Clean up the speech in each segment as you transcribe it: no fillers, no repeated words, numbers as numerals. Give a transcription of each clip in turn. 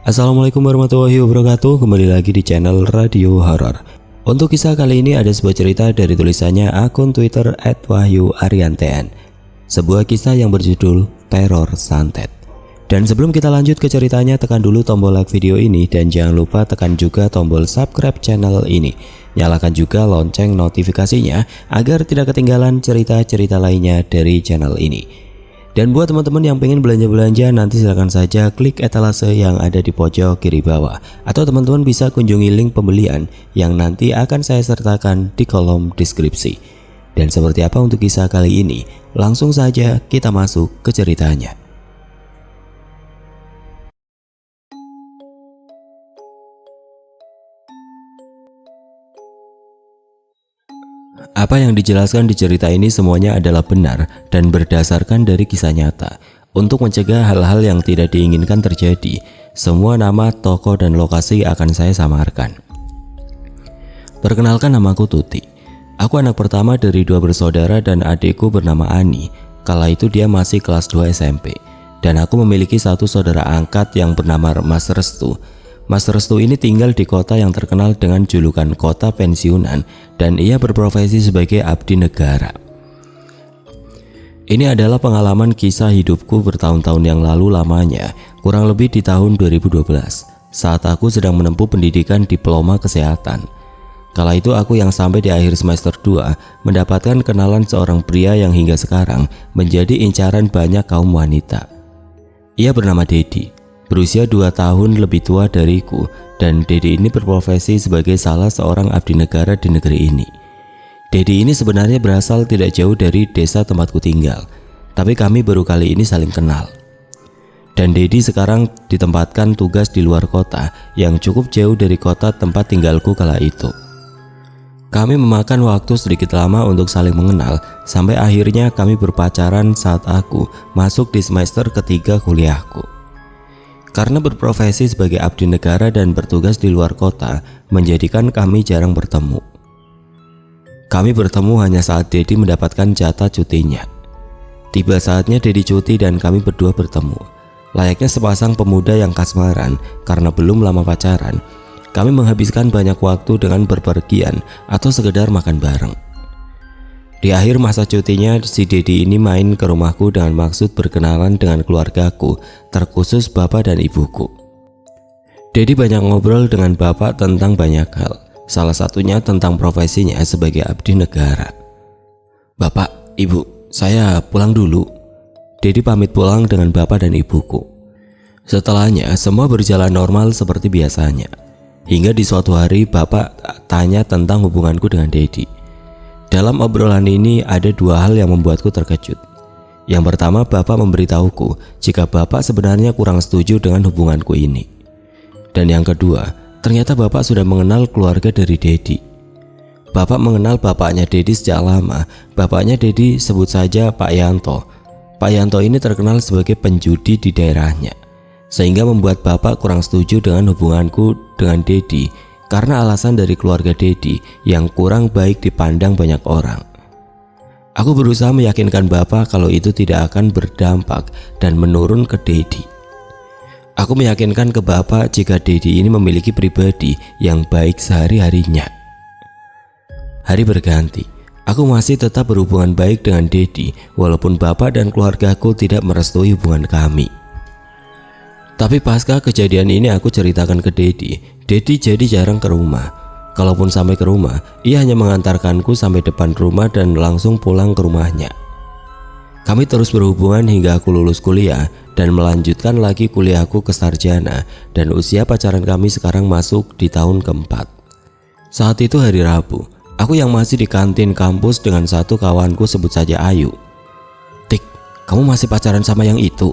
Assalamualaikum warahmatullahi wabarakatuh. Kembali lagi di channel Radio Horor. Untuk kisah kali ini ada sebuah cerita dari tulisannya akun Twitter @wahyuariantean. Sebuah kisah yang berjudul Teror Santet. Dan sebelum kita lanjut ke ceritanya, tekan dulu tombol like video ini dan jangan lupa tekan juga tombol subscribe channel ini. Nyalakan juga lonceng notifikasinya agar tidak ketinggalan cerita-cerita lainnya dari channel ini. Dan buat teman-teman yang pengen belanja-belanja, nanti silahkan saja klik etalase yang ada di pojok kiri bawah. Atau teman-teman bisa kunjungi link pembelian yang nanti akan saya sertakan di kolom deskripsi. Dan seperti apa untuk kisah kali ini? Langsung saja kita masuk ke ceritanya. Apa yang dijelaskan di cerita ini semuanya adalah benar dan berdasarkan dari kisah nyata. Untuk mencegah hal-hal yang tidak diinginkan terjadi, semua nama, tokoh, dan lokasi akan saya samarkan. Perkenalkan, namaku Tuti. Aku anak pertama dari dua bersaudara dan adikku bernama Ani. Kala itu dia masih kelas 2 SMP. Dan aku memiliki satu saudara angkat yang bernama Mas Restu. Mas Restu ini tinggal di kota yang terkenal dengan julukan kota pensiunan dan ia berprofesi sebagai abdi negara. Ini adalah pengalaman kisah hidupku bertahun-tahun yang lalu lamanya, kurang lebih di tahun 2012, saat aku sedang menempuh pendidikan diploma kesehatan. Kala itu aku yang sampai di akhir semester 2 mendapatkan kenalan seorang pria yang hingga sekarang menjadi incaran banyak kaum wanita. Ia bernama Dedi. Berusia 2 tahun lebih tua dariku, dan Dedi ini berprofesi sebagai salah seorang abdi negara di negeri ini. Dedi ini sebenarnya berasal tidak jauh dari desa tempatku tinggal, tapi kami baru kali ini saling kenal. Dan Dedi sekarang ditempatkan tugas di luar kota yang cukup jauh dari kota tempat tinggalku kala itu. Kami memakan waktu sedikit lama untuk saling mengenal, sampai akhirnya kami berpacaran saat aku masuk di semester ketiga kuliahku. Karena berprofesi sebagai abdi negara dan bertugas di luar kota, menjadikan kami jarang bertemu. Kami bertemu hanya saat Dedi mendapatkan jatah cutinya. Tiba saatnya Dedi cuti dan kami berdua bertemu. Layaknya sepasang pemuda yang kasmaran karena belum lama pacaran, kami menghabiskan banyak waktu dengan berpergian atau sekedar makan bareng. Di akhir masa cutinya, si Dedi ini main ke rumahku dengan maksud berkenalan dengan keluargaku, terkhusus bapak dan ibuku. Dedi banyak ngobrol dengan bapak tentang banyak hal, salah satunya tentang profesinya sebagai abdi negara. "Bapak, ibu, saya pulang dulu." Dedi pamit pulang dengan bapak dan ibuku. Setelahnya, semua berjalan normal seperti biasanya. Hingga di suatu hari, bapak tanya tentang hubunganku dengan Dedi. Dalam obrolan ini ada dua hal yang membuatku terkejut. Yang pertama, bapak memberitahuku jika bapak sebenarnya kurang setuju dengan hubunganku ini. Dan yang kedua, ternyata bapak sudah mengenal keluarga dari Dedi. Bapak mengenal bapaknya Dedi sejak lama. Bapaknya Dedi sebut saja Pak Yanto. Pak Yanto ini terkenal sebagai penjudi di daerahnya, sehingga membuat bapak kurang setuju dengan hubunganku dengan Dedi karena alasan dari keluarga Dedi yang kurang baik dipandang banyak orang. Aku berusaha meyakinkan bapak kalau itu tidak akan berdampak dan menurun ke Dedi. Aku meyakinkan ke bapak jika Dedi ini memiliki pribadi yang baik sehari-harinya. Hari berganti, aku masih tetap berhubungan baik dengan Dedi walaupun bapak dan keluargaku tidak merestui hubungan kami. Tapi pasca kejadian ini aku ceritakan ke Dedi. Dedi jadi jarang ke rumah. Kalaupun sampai ke rumah, ia hanya mengantarkanku sampai depan rumah dan langsung pulang ke rumahnya. Kami terus berhubungan hingga aku lulus kuliah dan melanjutkan lagi kuliahku ke sarjana, dan usia pacaran kami sekarang masuk di tahun keempat. Saat itu hari Rabu, aku yang masih di kantin kampus dengan satu kawanku sebut saja Ayu. "Tik, kamu masih pacaran sama yang itu?"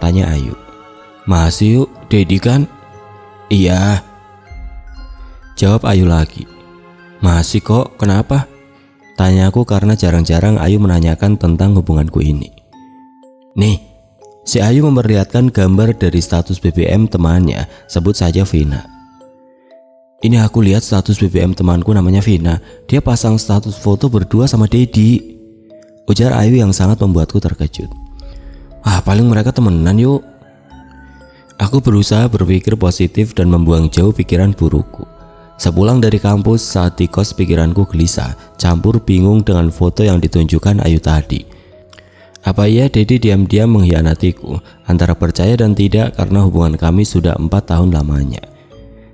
tanya Ayu. "Masih yuk, Dedi kan?" "Iya," jawab Ayu lagi. "Masih kok, kenapa?" tanya aku karena jarang-jarang Ayu menanyakan tentang hubunganku ini. "Nih," si Ayu memperlihatkan gambar dari status BBM temannya, sebut saja Vina. "Ini aku lihat status BBM temanku namanya Vina. Dia pasang status foto berdua sama Dedi," ujar Ayu yang sangat membuatku terkejut. "Ah, paling mereka temenan yuk." Aku berusaha berpikir positif dan membuang jauh pikiran burukku. Sepulang dari kampus, saat di kos pikiranku gelisah, campur bingung dengan foto yang ditunjukkan Ayu tadi. Apa iya Dedi diam-diam mengkhianatiku, antara percaya dan tidak karena hubungan kami sudah 4 tahun lamanya.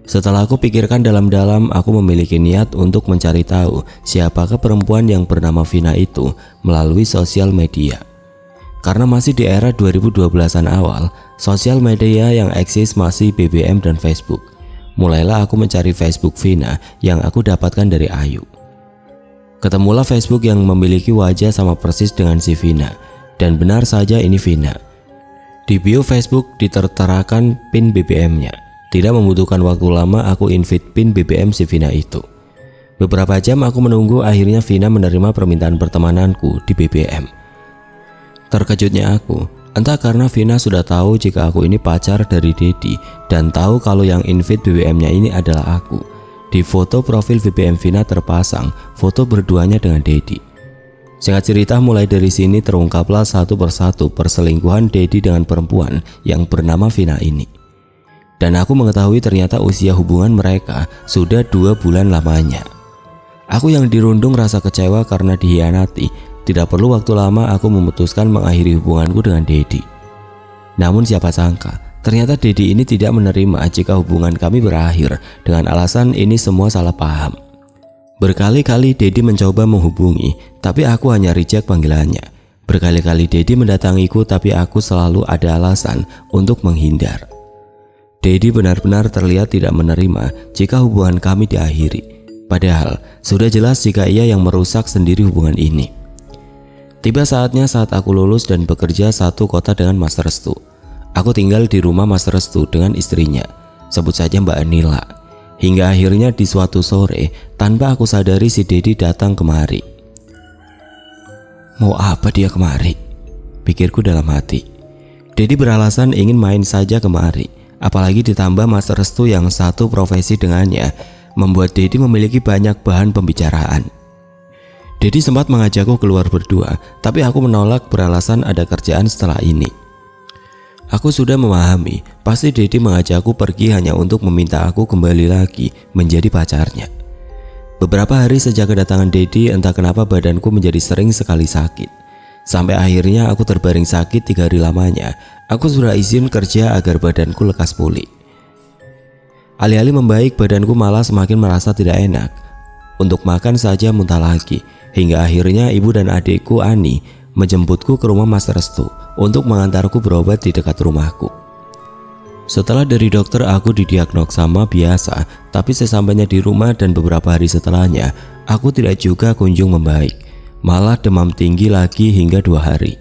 Setelah aku pikirkan dalam-dalam, aku memiliki niat untuk mencari tahu siapakah perempuan yang bernama Vina itu melalui sosial media. Karena masih di era 2012-an awal, sosial media yang eksis masih BBM dan Facebook. Mulailah aku mencari Facebook Vina yang aku dapatkan dari Ayu. Ketemulah Facebook yang memiliki wajah sama persis dengan si Vina, dan benar saja ini Vina. Di bio Facebook diterterakan pin BBM-nya. Tidak membutuhkan waktu lama aku invite pin BBM si Vina itu. Beberapa jam aku menunggu, akhirnya Vina menerima permintaan pertemananku di BBM. Terkejutnya aku, entah karena Vina sudah tahu jika aku ini pacar dari Dedi dan tahu kalau yang invite BBM-nya ini adalah aku. Di foto profil BBM Vina terpasang foto berduanya dengan Dedi. Singkat cerita, mulai dari sini terungkaplah satu persatu perselingkuhan Dedi dengan perempuan yang bernama Vina ini. Dan aku mengetahui ternyata usia hubungan mereka sudah 2 bulan lamanya. Aku yang dirundung rasa kecewa karena dikhianati. Tidak perlu waktu lama aku memutuskan mengakhiri hubunganku dengan Dedi. Namun siapa sangka, ternyata Dedi ini tidak menerima jika hubungan kami berakhir dengan alasan ini semua salah paham. Berkali-kali Dedi mencoba menghubungi, tapi aku hanya reject panggilannya. Berkali-kali Dedi mendatangiku, tapi aku selalu ada alasan untuk menghindar. Dedi benar-benar terlihat tidak menerima jika hubungan kami diakhiri. Padahal sudah jelas jika ia yang merusak sendiri hubungan ini. Tiba saatnya saat aku lulus dan bekerja satu kota dengan Mas Restu. Aku tinggal di rumah Mas Restu dengan istrinya, sebut saja Mbak Nila. Hingga akhirnya di suatu sore, tanpa aku sadari si Dedi datang kemari. Mau apa dia kemari? Pikirku dalam hati. Dedi beralasan ingin main saja kemari. Apalagi ditambah Mas Restu yang satu profesi dengannya, membuat Dedi memiliki banyak bahan pembicaraan. Dedi sempat mengajakku keluar berdua, tapi aku menolak beralasan ada kerjaan setelah ini. Aku sudah memahami, pasti Dedi mengajakku pergi hanya untuk meminta aku kembali lagi menjadi pacarnya. Beberapa hari sejak kedatangan Dedi, entah kenapa badanku menjadi sering sekali sakit. Sampai akhirnya aku terbaring sakit 3 hari lamanya. Aku sudah izin kerja agar badanku lekas pulih. Alih-alih membaik, badanku malah semakin merasa tidak enak. Untuk makan saja muntah lagi. Hingga akhirnya ibu dan adikku Ani menjemputku ke rumah Mas Restu untuk mengantarku berobat di dekat rumahku. Setelah dari dokter aku didiagnosa biasa, tapi sesampainya di rumah dan beberapa hari setelahnya aku tidak juga kunjung membaik, malah demam tinggi lagi hingga 2 hari.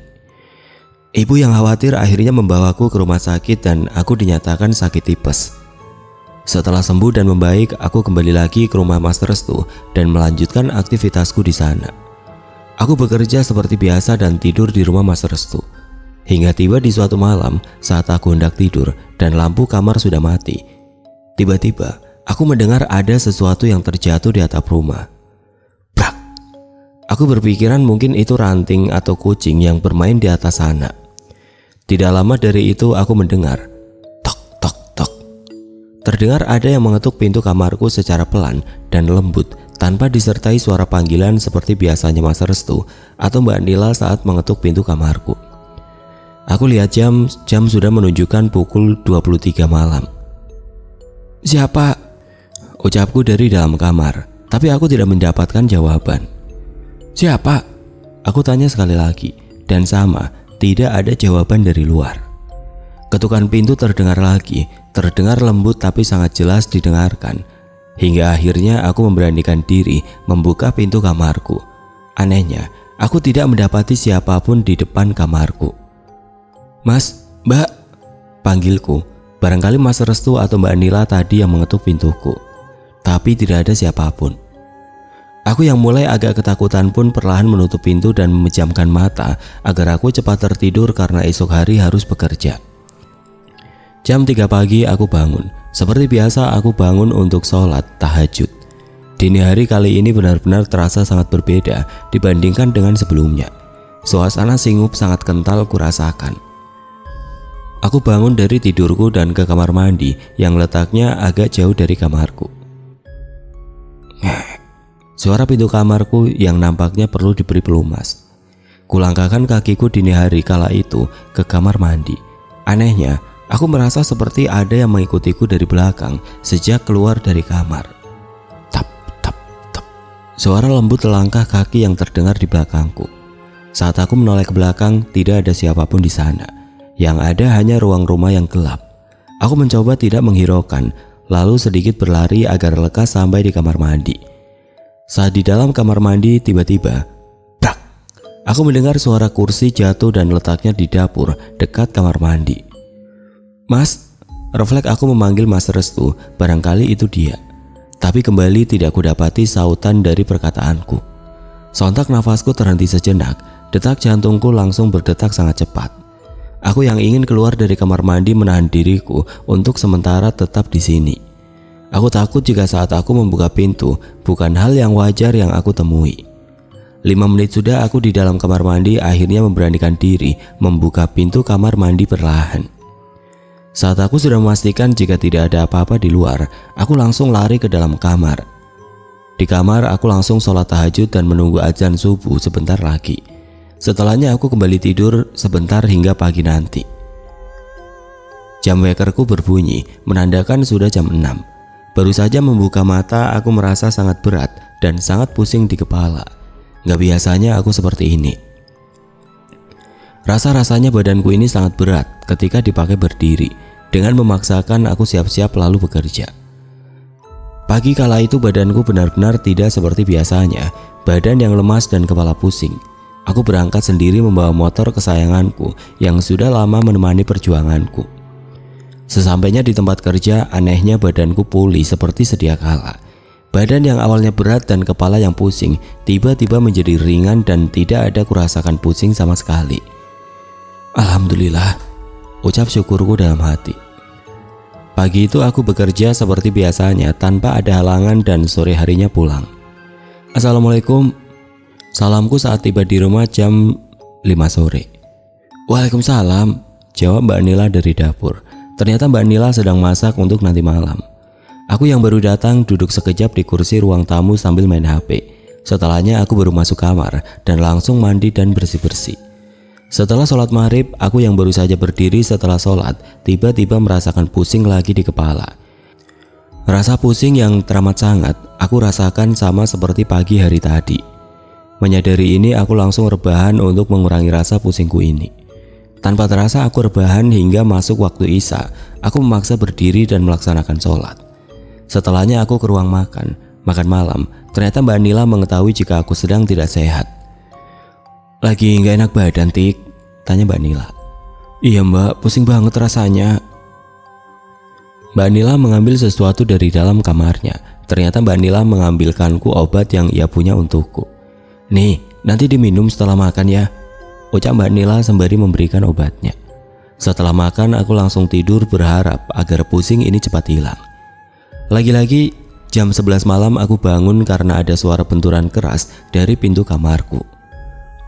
Ibu yang khawatir akhirnya membawaku ke rumah sakit dan aku dinyatakan sakit tipes. Setelah sembuh dan membaik, aku kembali lagi ke rumah Mas Restu dan melanjutkan aktivitasku di sana. Aku bekerja seperti biasa dan tidur di rumah Mas Restu. Hingga tiba di suatu malam saat aku hendak tidur dan lampu kamar sudah mati. Tiba-tiba aku mendengar ada sesuatu yang terjatuh di atap rumah. Brak! Aku berpikiran mungkin itu ranting atau kucing yang bermain di atas sana. Tidak lama dari itu aku mendengar terdengar ada yang mengetuk pintu kamarku secara pelan dan lembut tanpa disertai suara panggilan seperti biasanya Mas Restu atau Mbak Nila saat mengetuk pintu kamarku. Aku lihat jam sudah menunjukkan pukul 23 malam. Siapa? Ucapku dari dalam kamar, tapi aku tidak mendapatkan jawaban. Siapa? Aku tanya sekali lagi, dan sama, tidak ada jawaban dari luar. Ketukan pintu terdengar lagi, terdengar lembut tapi sangat jelas didengarkan. Hingga akhirnya aku memberanikan diri membuka pintu kamarku. Anehnya, aku tidak mendapati siapapun di depan kamarku. Mas, Mbak, panggilku. Barangkali Mas Restu atau Mbak Nila tadi yang mengetuk pintuku. Tapi tidak ada siapapun. Aku yang mulai agak ketakutan pun perlahan menutup pintu dan memejamkan mata agar aku cepat tertidur karena esok hari harus bekerja. Jam 3 pagi aku bangun. Seperti biasa aku bangun untuk sholat tahajud. Dini hari kali ini benar-benar terasa sangat berbeda dibandingkan dengan sebelumnya. Suasana singup sangat kental kurasakan. Aku bangun dari tidurku dan ke kamar mandi yang letaknya agak jauh dari kamarku. Suara pintu kamarku yang nampaknya perlu diberi pelumas. Kulangkahkan kakiku dini hari kala itu ke kamar mandi. Anehnya, aku merasa seperti ada yang mengikutiku dari belakang sejak keluar dari kamar. Tap, tap, tap. Suara lembut langkah kaki yang terdengar di belakangku. Saat aku menoleh ke belakang, tidak ada siapapun di sana. Yang ada hanya ruang rumah yang gelap. Aku mencoba tidak menghiraukan, lalu sedikit berlari agar lekas sampai di kamar mandi. Saat di dalam kamar mandi, tiba-tiba, brak! Aku mendengar suara kursi jatuh dan letaknya di dapur dekat kamar mandi. Mas, refleks aku memanggil Mas Restu, barangkali itu dia. Tapi kembali tidak kudapati sautan dari perkataanku. Sontak nafasku terhenti sejenak, detak jantungku langsung berdetak sangat cepat. Aku yang ingin keluar dari kamar mandi menahan diriku untuk sementara tetap di sini. Aku takut jika saat aku membuka pintu bukan hal yang wajar yang aku temui. 5 menit sudah aku di dalam kamar mandi, akhirnya memberanikan diri membuka pintu kamar mandi perlahan. Saat aku sudah memastikan jika tidak ada apa-apa di luar, aku langsung lari ke dalam kamar. Di kamar aku langsung sholat tahajud dan menunggu azan subuh sebentar lagi. Setelahnya aku kembali tidur sebentar hingga pagi nanti. Jam wekerku berbunyi menandakan sudah jam 6. Baru saja membuka mata aku merasa sangat berat dan sangat pusing di kepala. Gak biasanya aku seperti ini. Rasa-rasanya badanku ini sangat berat ketika dipakai berdiri. Dengan memaksakan aku siap-siap lalu bekerja. Pagi kala itu badanku benar-benar tidak seperti biasanya. Badan yang lemas dan kepala pusing. Aku berangkat sendiri membawa motor kesayanganku yang sudah lama menemani perjuanganku. Sesampainya di tempat kerja, anehnya badanku pulih seperti sedia kala. Badan yang awalnya berat dan kepala yang pusing tiba-tiba menjadi ringan dan tidak ada kurasakan pusing sama sekali. Alhamdulillah, ucap syukurku dalam hati. Pagi itu aku bekerja seperti biasanya tanpa ada halangan dan sore harinya pulang. Assalamualaikum. Salamku saat tiba di rumah jam 5 sore. Waalaikumsalam, jawab Mbak Nila dari dapur. Ternyata Mbak Nila sedang masak untuk nanti malam. Aku yang baru datang duduk sekejap di kursi ruang tamu sambil main HP. Setelahnya aku baru masuk kamar dan langsung mandi dan bersih-bersih. Setelah sholat maghrib, aku yang baru saja berdiri setelah sholat tiba-tiba merasakan pusing lagi di kepala. Rasa pusing yang teramat sangat aku rasakan sama seperti pagi hari tadi. Menyadari ini, aku langsung rebahan untuk mengurangi rasa pusingku ini. Tanpa terasa aku rebahan hingga masuk waktu Isya. Aku memaksa berdiri dan melaksanakan sholat. Setelahnya aku ke ruang makan malam. Ternyata Mbak Nila mengetahui jika aku sedang tidak sehat. Lagi nggak enak badan, Tik? Tanya Mbak Nila. Iya Mbak, pusing banget rasanya. Mbak Nila mengambil sesuatu dari dalam kamarnya. Ternyata Mbak Nila mengambilkanku obat yang ia punya untukku. Nih, nanti diminum setelah makan ya, ucap Mbak Nila sembari memberikan obatnya. Setelah makan aku langsung tidur berharap agar pusing ini cepat hilang. Lagi-lagi jam 11 malam aku bangun karena ada suara benturan keras dari pintu kamarku.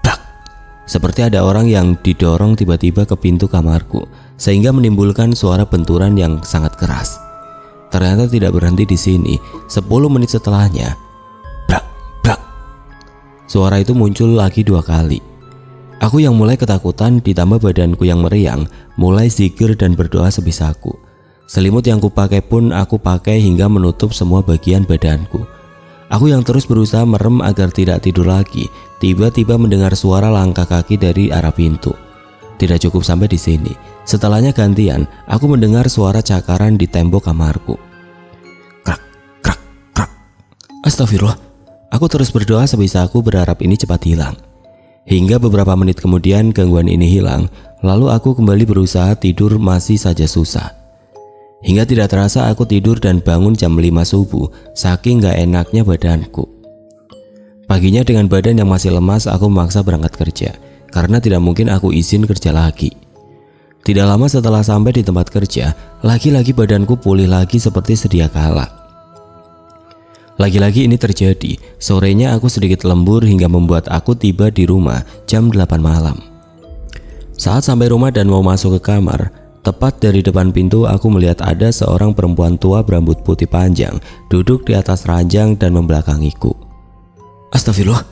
Brak! Seperti ada orang yang didorong tiba-tiba ke pintu kamarku sehingga menimbulkan suara benturan yang sangat keras. Ternyata tidak berhenti di sini. 10 menit setelahnya, suara itu muncul lagi 2 kali. Aku yang mulai ketakutan ditambah badanku yang meriang, mulai zikir dan berdoa sebisaku. Selimut yang kupakai pun aku pakai hingga menutup semua bagian badanku. Aku yang terus berusaha merem agar tidak tidur lagi, tiba-tiba mendengar suara langkah kaki dari arah pintu. Tidak cukup sampai di sini. Setelahnya gantian, aku mendengar suara cakaran di tembok kamarku. Krak, krak, krak. Astagfirullah. Aku terus berdoa sebisaku berharap ini cepat hilang. Hingga beberapa menit kemudian gangguan ini hilang, lalu aku kembali berusaha tidur masih saja susah. Hingga tidak terasa aku tidur dan bangun jam 5 subuh, saking gak enaknya badanku. Paginya dengan badan yang masih lemas aku memaksa berangkat kerja, karena tidak mungkin aku izin kerja lagi. Tidak lama setelah sampai di tempat kerja, lagi-lagi badanku pulih lagi seperti sedia kala. Lagi-lagi ini terjadi, sorenya aku sedikit lembur hingga membuat aku tiba di rumah jam 8 malam. Saat sampai rumah dan mau masuk ke kamar, Tepat dari depan pintu aku melihat ada seorang perempuan tua berambut putih panjang duduk di atas ranjang dan membelakangiku. Astagfirullah,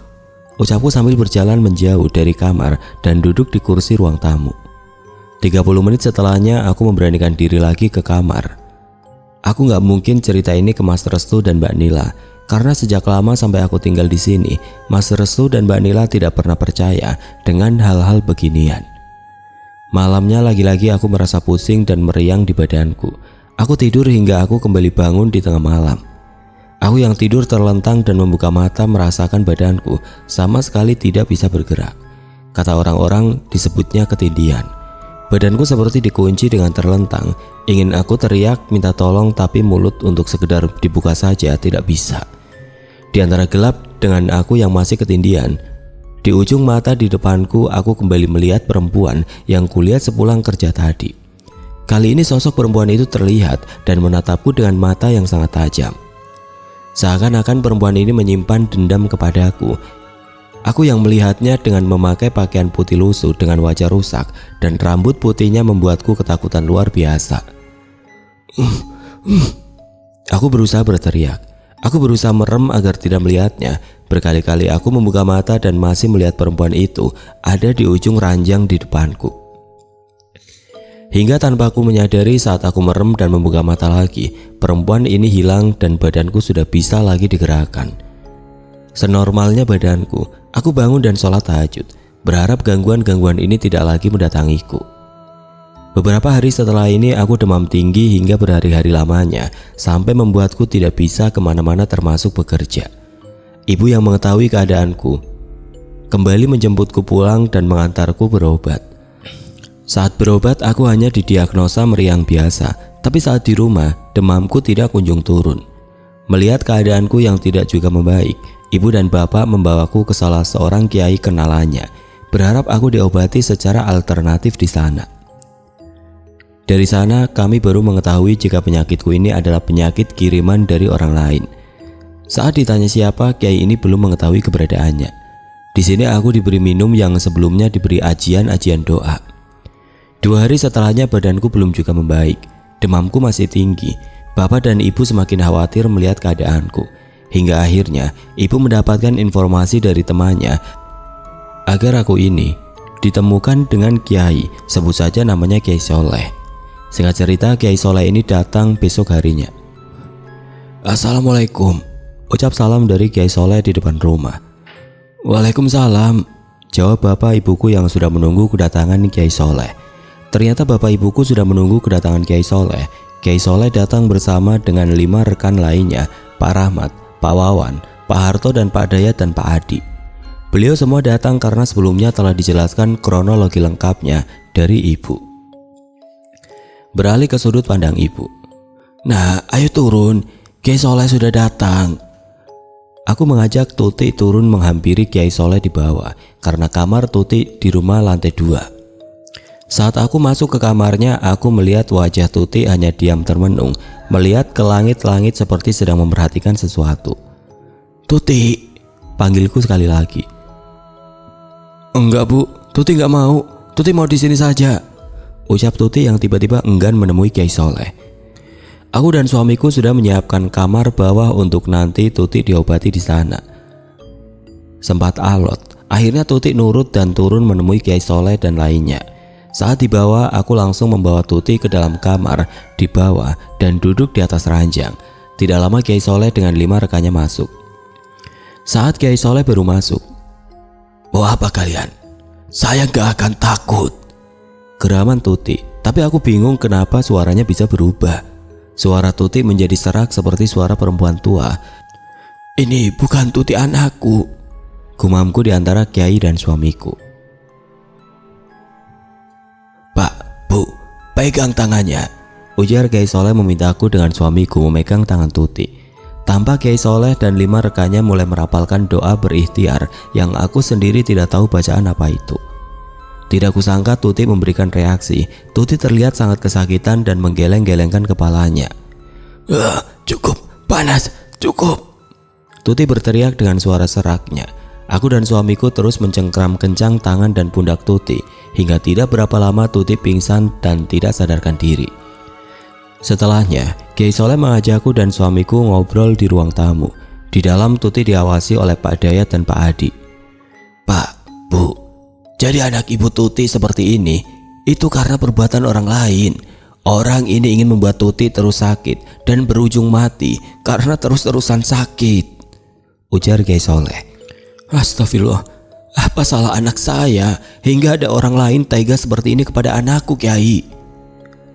ucapku sambil berjalan menjauh dari kamar dan duduk di kursi ruang tamu. 30 menit setelahnya aku memberanikan diri lagi ke kamar. Aku gak mungkin cerita ini ke Mas Restu dan Mbak Nila, karena sejak lama sampai aku tinggal di sini, Mas Restu dan Mbak Nila tidak pernah percaya dengan hal-hal beginian. Malamnya lagi-lagi aku merasa pusing dan meriang di badanku. Aku tidur hingga aku kembali bangun di tengah malam. Aku yang tidur terlentang dan membuka mata merasakan badanku sama sekali tidak bisa bergerak. Kata orang-orang disebutnya ketindihan. Badanku seperti dikunci dengan terlentang. Ingin aku teriak minta tolong tapi mulut untuk sekedar dibuka saja tidak bisa. Di antara gelap dengan aku yang masih ketindihan, di ujung mata di depanku aku kembali melihat perempuan yang kulihat sepulang kerja tadi. Kali ini sosok perempuan itu terlihat dan menatapku dengan mata yang sangat tajam. Seakan-akan perempuan ini menyimpan dendam kepadaku. Aku yang melihatnya dengan memakai pakaian putih lusuh dengan wajah rusak dan rambut putihnya membuatku ketakutan luar biasa. Aku berusaha berteriak. Aku berusaha merem agar tidak melihatnya. Berkali-kali aku membuka mata dan masih melihat perempuan itu ada di ujung ranjang di depanku. Hingga tanpa aku menyadari saat aku merem dan membuka mata lagi, perempuan ini hilang dan badanku sudah bisa lagi digerakkan. Senormalnya badanku, aku bangun dan sholat tahajud, berharap gangguan-gangguan ini tidak lagi mendatangiku. Beberapa hari setelah ini aku demam tinggi hingga berhari-hari lamanya, sampai membuatku tidak bisa kemana-mana termasuk bekerja. Ibu yang mengetahui keadaanku kembali menjemputku pulang dan mengantarku berobat. Saat berobat aku hanya didiagnosa meriang biasa, tapi saat di rumah demamku tidak kunjung turun. Melihat keadaanku yang tidak juga membaik, ibu dan bapak membawaku ke salah seorang kiai kenalannya, berharap aku diobati secara alternatif di sana. Dari sana kami baru mengetahui jika penyakitku ini adalah penyakit kiriman dari orang lain. Saat ditanya siapa, kiai ini belum mengetahui keberadaannya. Di sini aku diberi minum yang sebelumnya diberi ajian-ajian doa. 2 hari setelahnya badanku belum juga membaik. Demamku masih tinggi. Bapak dan ibu semakin khawatir melihat keadaanku. Hingga akhirnya ibu mendapatkan informasi dari temannya agar aku ini ditemukan dengan kiai, sebut saja namanya Kiai Soleh. Singkat cerita, Kiai Soleh ini datang besok harinya. Assalamualaikum, ucap salam dari Kiai Soleh di depan rumah. Waalaikumsalam, jawab bapak ibuku yang sudah menunggu kedatangan Kiai Soleh. Ternyata bapak ibuku sudah menunggu kedatangan Kiai Soleh. Kiai Soleh datang bersama dengan 5 rekan lainnya, Pak Rahmat, Pak Wawan, Pak Harto dan Pak Dayat dan Pak Adi. Beliau semua datang karena sebelumnya telah dijelaskan kronologi lengkapnya dari ibu. Beralih ke sudut pandang ibu. Nah, ayo turun, Kiai Soleh sudah datang. Aku mengajak Tuti turun menghampiri Kiai Soleh di bawah, karena kamar Tuti di rumah lantai 2. Saat aku masuk ke kamarnya, aku melihat wajah Tuti hanya diam termenung, melihat ke langit-langit seperti sedang memperhatikan sesuatu. Tuti, panggilku sekali lagi. Enggak bu, Tuti enggak mau. Tuti mau di sini saja, ucap Tuti yang tiba-tiba enggan menemui Kiai Soleh. Aku dan suamiku sudah menyiapkan kamar bawah untuk nanti Tuti diobati di sana. Sempat alot, akhirnya Tuti nurut dan turun menemui Kiai Soleh dan lainnya. Saat di bawah, aku langsung membawa Tuti ke dalam kamar di bawah dan duduk di atas ranjang. Tidak lama Kiai Soleh dengan 5 rekannya masuk. Saat Kiai Soleh baru masuk, "Mau apa kalian? Saya gak akan takut," geraman Tuti. Tapi aku bingung kenapa suaranya bisa berubah. Suara Tuti menjadi serak seperti suara perempuan tua. "Ini bukan Tuti anakku," gumamku di antara Kiai dan suamiku. "Pak, Bu, pegang tangannya," ujar Kiai Soleh memintaku dengan suamiku memegang tangan Tuti. Tampak Kiai Soleh dan 5 rekannya mulai merapalkan doa berikhtiar yang aku sendiri tidak tahu bacaan apa itu. Tidak kusangka Tuti memberikan reaksi. Tuti terlihat sangat kesakitan dan menggeleng-gelengkan kepalanya. Cukup, panas, cukup," Tuti berteriak dengan suara seraknya. Aku dan suamiku terus mencengkram kencang tangan dan pundak Tuti hingga tidak berapa lama Tuti pingsan dan tidak sadarkan diri. Setelahnya, Kiai Soleh mengajakku dan suamiku ngobrol di ruang tamu. Di dalam Tuti diawasi oleh Pak Dayat dan Pak Adi. "Pak, Bu, jadi anak Ibu Tuti seperti ini itu karena perbuatan orang lain. Orang ini ingin membuat Tuti terus sakit dan berujung mati karena terus-terusan sakit," ujar Kiai Soleh. "Astagfirullah, apa salah anak saya hingga ada orang lain tega seperti ini kepada anakku, Kiai?"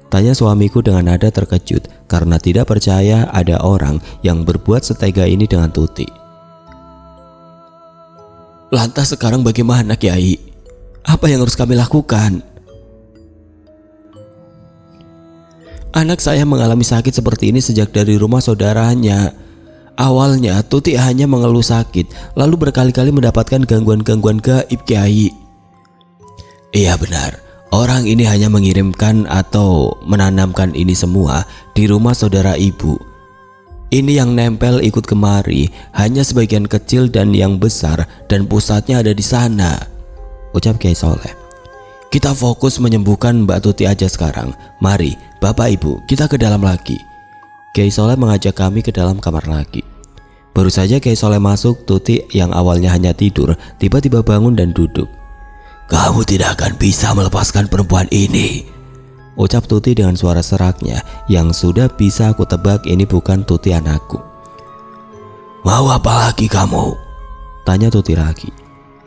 tanya suamiku dengan nada terkejut karena tidak percaya ada orang yang berbuat setega ini dengan Tuti. "Lantas sekarang bagaimana, Kiai? Apa yang harus kami lakukan?" "Anak saya mengalami sakit seperti ini sejak dari rumah saudaranya. Awalnya Tuti hanya mengeluh sakit, lalu berkali-kali mendapatkan gangguan-gangguan gaib, Kiai." "Iya benar, orang ini hanya mengirimkan atau menanamkan ini semua di rumah saudara ibu. Ini yang nempel ikut kemari hanya sebagian kecil dan yang besar dan pusatnya ada di sana," ucap Kiai Soleh. "Kita fokus menyembuhkan Mbak Tuti aja sekarang. Mari Bapak Ibu, kita ke dalam lagi." Kiai Soleh mengajak kami ke dalam kamar lagi. Baru saja Kiai Soleh masuk, Tuti yang awalnya hanya tidur tiba-tiba bangun dan duduk. "Kamu tidak akan bisa melepaskan perempuan ini," ucap Tuti dengan suara seraknya yang sudah bisa aku tebak ini bukan Tuti anakku. "Mau apa lagi kamu?" tanya Tuti lagi.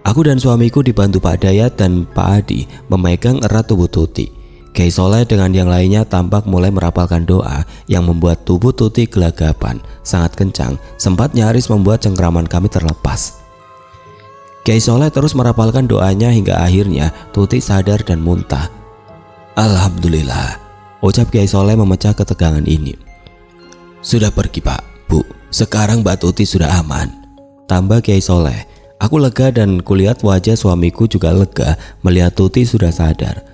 Aku dan suamiku dibantu Pak Dayat dan Pak Adi memegang erat tubuh Tuti. Kiai Soleh dengan yang lainnya tampak mulai merapalkan doa yang membuat tubuh Tuti gelagapan sangat kencang, sempat nyaris membuat cengkraman kami terlepas. Kiai Soleh terus merapalkan doanya hingga akhirnya Tuti sadar dan muntah. "Alhamdulillah," ucap Kiai Soleh memecah ketegangan ini. "Sudah pergi Pak, Bu, sekarang Mbak Tuti sudah aman," tambah Kiai Soleh. Aku lega dan kulihat wajah suamiku juga lega melihat Tuti sudah sadar.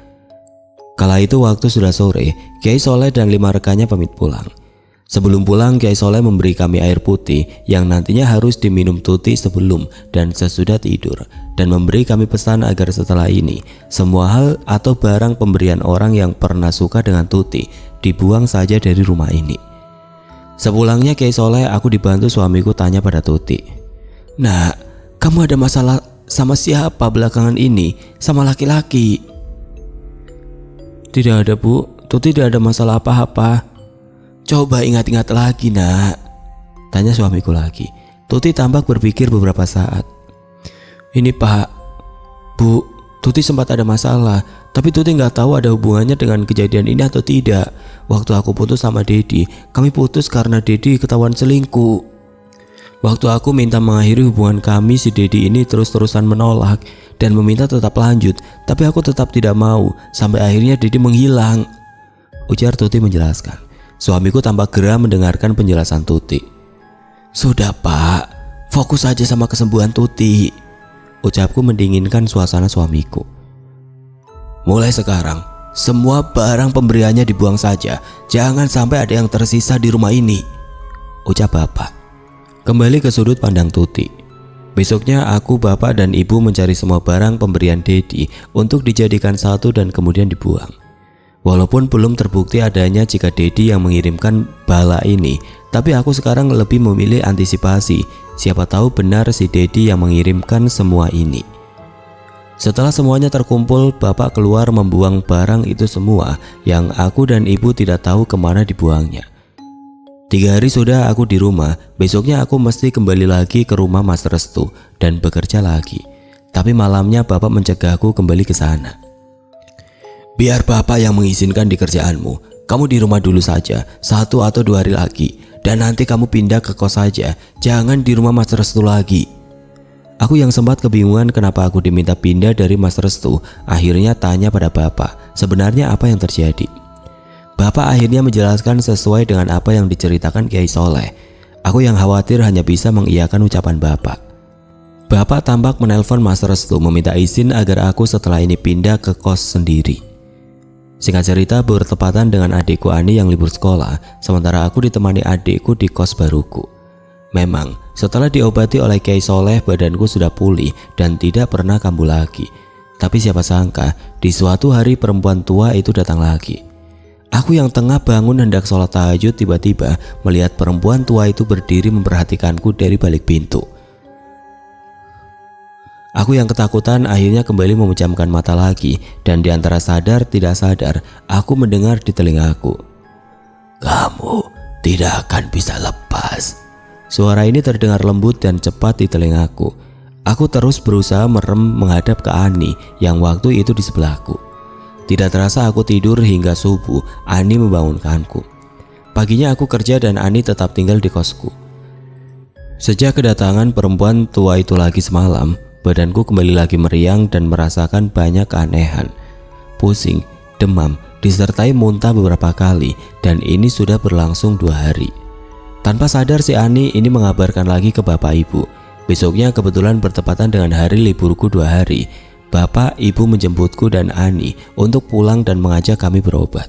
Kala itu waktu sudah sore, Kiai Soleh dan 5 rekannya pamit pulang. Sebelum pulang, Kiai Soleh memberi kami air putih yang nantinya harus diminum Tuti sebelum dan sesudah tidur, dan memberi kami pesan agar setelah ini semua hal atau barang pemberian orang yang pernah suka dengan Tuti dibuang saja dari rumah ini. Sepulangnya Kiai Soleh, aku dibantu suamiku tanya pada Tuti, "Nak, kamu ada masalah sama siapa belakangan ini? Sama laki-laki?" "Tidak ada Bu, Tuti tidak ada masalah apa-apa." "Coba ingat-ingat lagi nak," tanya suamiku lagi. Tuti tampak berpikir beberapa saat. "Ini Pak, Bu, Tuti sempat ada masalah, tapi Tuti nggak tahu ada hubungannya dengan kejadian ini atau tidak. Waktu aku putus sama Dedi, kami putus karena Dedi ketahuan selingkuh. Waktu aku minta mengakhiri hubungan kami, si Dedi ini terus-terusan menolak dan meminta tetap lanjut, tapi aku tetap tidak mau, sampai akhirnya Dedi menghilang," ujar Tuti menjelaskan. Suamiku tampak geram mendengarkan penjelasan Tuti. "Sudah Pak, fokus saja sama kesembuhan Tuti," ucapku mendinginkan suasana suamiku. "Mulai sekarang, semua barang pemberiannya dibuang saja, jangan sampai ada yang tersisa di rumah ini," ucap Bapak. Kembali ke sudut pandang Tuti. Besoknya aku, Bapak dan Ibu mencari semua barang pemberian Dedi untuk dijadikan satu dan kemudian dibuang. Walaupun belum terbukti adanya jika Dedi yang mengirimkan bala ini, tapi aku sekarang lebih memilih antisipasi. Siapa tahu benar si Dedi yang mengirimkan semua ini. Setelah semuanya terkumpul, Bapak keluar membuang barang itu semua yang aku dan Ibu tidak tahu kemana dibuangnya. 3 hari sudah aku di rumah, besoknya aku mesti kembali lagi ke rumah Mas Restu dan bekerja lagi. Tapi malamnya Bapak mencegahku kembali ke sana. "Biar Bapak yang mengizinkan di kerjaanmu, kamu di rumah dulu saja 1 atau 2 hari lagi, dan nanti kamu pindah ke kos saja, jangan di rumah Mas Restu lagi." Aku yang sempat kebingungan kenapa aku diminta pindah dari Mas Restu, akhirnya tanya pada Bapak sebenarnya apa yang terjadi. Bapak akhirnya menjelaskan sesuai dengan apa yang diceritakan Kiai Soleh. Aku yang khawatir hanya bisa mengiyakan ucapan Bapak. Bapak tampak menelpon Mas Restu meminta izin agar aku setelah ini pindah ke kos sendiri. Singkat cerita, bertepatan dengan adikku Ani yang libur sekolah, sementara aku ditemani adikku di kos baruku. Memang Setelah diobati oleh Kiai Soleh, badanku sudah pulih dan tidak pernah kambuh lagi. Tapi siapa sangka di suatu hari perempuan tua itu datang lagi. Aku yang tengah bangun hendak sholat tahajud tiba-tiba melihat perempuan tua itu berdiri memperhatikanku dari balik pintu. Aku yang ketakutan akhirnya kembali memejamkan mata lagi, dan di antara sadar tidak sadar aku mendengar di telingaku, "Kamu tidak akan bisa lepas." Suara ini terdengar lembut dan cepat di telingaku. Aku terus berusaha merem menghadap ke Ani yang waktu itu di sebelahku. Tidak terasa aku tidur hingga subuh. Ani membangunkanku. Paginya aku kerja dan Ani tetap tinggal di kosku. Sejak kedatangan perempuan tua itu lagi semalam, badanku kembali lagi meriang dan merasakan banyak keanehan. Pusing, demam, disertai muntah beberapa kali, dan ini sudah berlangsung 2 hari. Tanpa sadar si Ani ini mengabarkan lagi ke bapak ibu. Besoknya kebetulan bertepatan dengan hari liburku 2 hari. Bapak ibu menjemputku dan Ani untuk pulang dan mengajak kami berobat.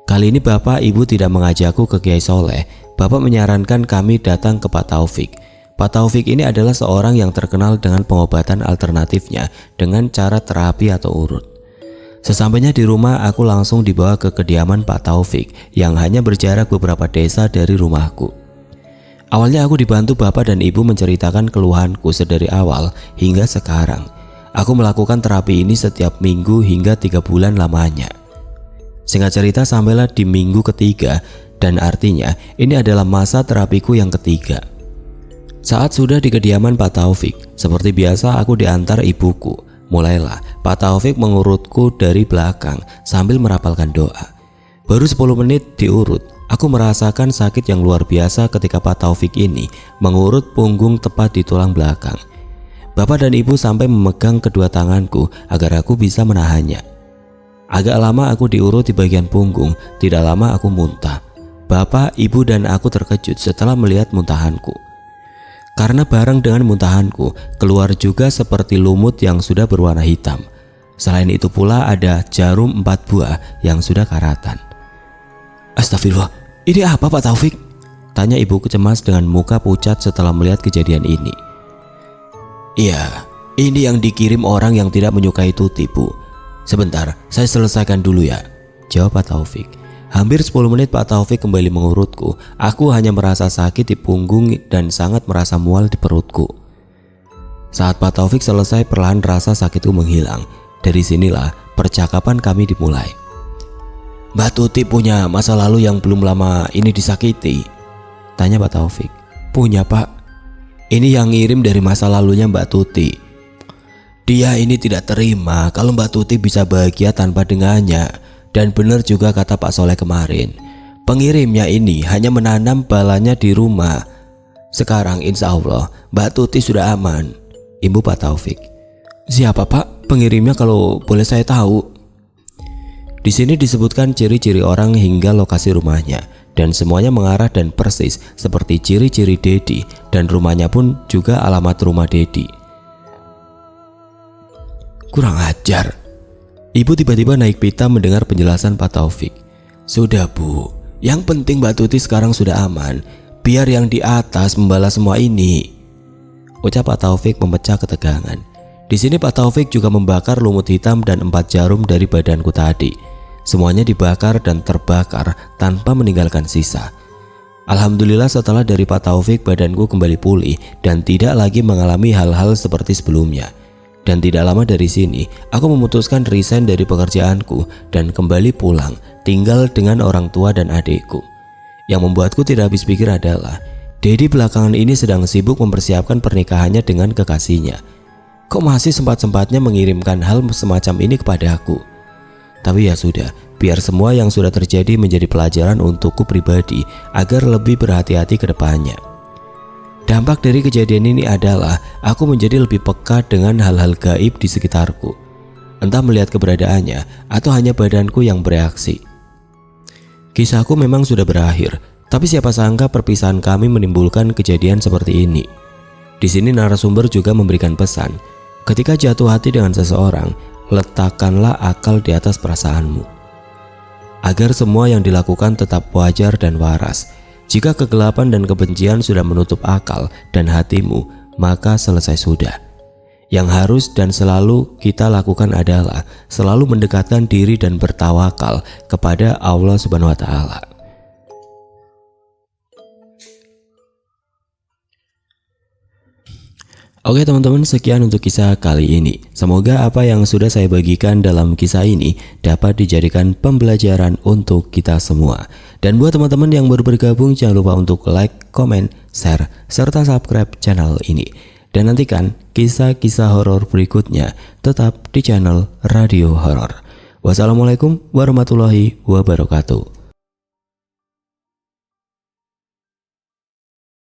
Kali ini bapak ibu tidak mengajakku ke Kiai Soleh. Bapak menyarankan kami datang ke Pak Taufik. Pak Taufik ini adalah seorang yang terkenal dengan pengobatan alternatifnya dengan cara terapi atau urut. Sesampainya di rumah, aku langsung dibawa ke kediaman Pak Taufik yang hanya berjarak beberapa desa dari rumahku. Awalnya aku dibantu bapak dan ibu menceritakan keluhanku sedari awal hingga sekarang. Aku melakukan terapi ini setiap minggu hingga 3 bulan lamanya. Singkat cerita sampailah di minggu ketiga, dan artinya ini adalah masa terapiku yang ketiga. Saat sudah di kediaman Pak Taufik, seperti biasa aku diantar ibuku. Mulailah Pak Taufik mengurutku dari belakang sambil merapalkan doa. Baru 10 menit diurut, aku merasakan sakit yang luar biasa ketika Pak Taufik ini mengurut punggung tepat di tulang belakang. Bapak dan ibu sampai memegang kedua tanganku agar aku bisa menahannya. Agak lama aku diurut di bagian punggung, tidak lama aku muntah. Bapak, ibu, dan aku terkejut setelah melihat muntahanku. Karena bareng dengan muntahanku, keluar juga seperti lumut yang sudah berwarna hitam. Selain itu pula ada jarum 4 buah yang sudah karatan. "Astagfirullah, ini apa Pak Taufik?" tanya ibuku cemas dengan muka pucat setelah melihat kejadian ini. "Iya, ini yang dikirim orang yang tidak menyukai Tuti, Bu. Sebentar, saya selesaikan dulu ya," jawab Pak Taufik. Hampir 10 menit Pak Taufik kembali mengurutku. Aku hanya merasa sakit di punggung dan sangat merasa mual di perutku. Saat Pak Taufik selesai, perlahan rasa sakitku menghilang. Dari sinilah percakapan kami dimulai. "Mbak Tuti punya masa lalu yang belum lama ini disakiti?" tanya Pak Taufik. "Punya, Pak. Ini yang ngirim dari masa lalunya Mbak Tuti. Dia ini tidak terima kalau Mbak Tuti bisa bahagia tanpa dengannya. Dan benar juga kata Pak Soleh kemarin, pengirimnya ini hanya menanam balanya di rumah. Sekarang insya Allah Mbak Tuti sudah aman," ibu Pak Taufik. "Siapa Pak pengirimnya kalau boleh saya tahu?" Di sini disebutkan ciri-ciri orang hingga lokasi rumahnya, dan semuanya mengarah dan persis seperti ciri-ciri Dedi, dan rumahnya pun juga alamat rumah Dedi. Kurang ajar. Ibu tiba-tiba naik pita mendengar penjelasan Pak Taufik. "Sudah Bu, yang penting Mbak Tuti sekarang sudah aman. Biar yang di atas membalas semua ini," ucap Pak Taufik memecah ketegangan. Di sini Pak Taufik juga membakar lumut hitam dan 4 jarum dari badanku tadi. Semuanya dibakar dan terbakar tanpa meninggalkan sisa. Alhamdulillah setelah dari Pak Taufik badanku kembali pulih dan tidak lagi mengalami hal-hal seperti sebelumnya. Dan tidak lama dari sini, aku memutuskan resign dari pekerjaanku dan kembali pulang, tinggal dengan orang tua dan adikku. Yang membuatku tidak habis pikir adalah, Dedi belakangan ini sedang sibuk mempersiapkan pernikahannya dengan kekasihnya. Kok masih sempat-sempatnya mengirimkan hal semacam ini kepadaku? Tapi ya sudah, biar semua yang sudah terjadi menjadi pelajaran untukku pribadi agar lebih berhati-hati ke depannya. Dampak dari kejadian ini adalah aku menjadi lebih peka dengan hal-hal gaib di sekitarku. Entah melihat keberadaannya atau hanya badanku yang bereaksi. Kisahku memang sudah berakhir, tapi siapa sangka perpisahan kami menimbulkan kejadian seperti ini. Di sini narasumber juga memberikan pesan, ketika jatuh hati dengan seseorang, letakkanlah akal di atas perasaanmu. Agar semua yang dilakukan tetap wajar dan waras. Jika kegelapan dan kebencian sudah menutup akal dan hatimu, maka selesai sudah. Yang harus dan selalu kita lakukan adalah selalu mendekatkan diri dan bertawakal kepada Allah Subhanahu wa taala. Oke teman-teman, sekian untuk kisah kali ini. Semoga apa yang sudah saya bagikan dalam kisah ini dapat dijadikan pembelajaran untuk kita semua. Dan buat teman-teman yang baru bergabung, jangan lupa untuk like, comment, share, serta subscribe channel ini. Dan nantikan kisah-kisah horor berikutnya tetap di channel Radio Horor. Wassalamualaikum warahmatullahi wabarakatuh.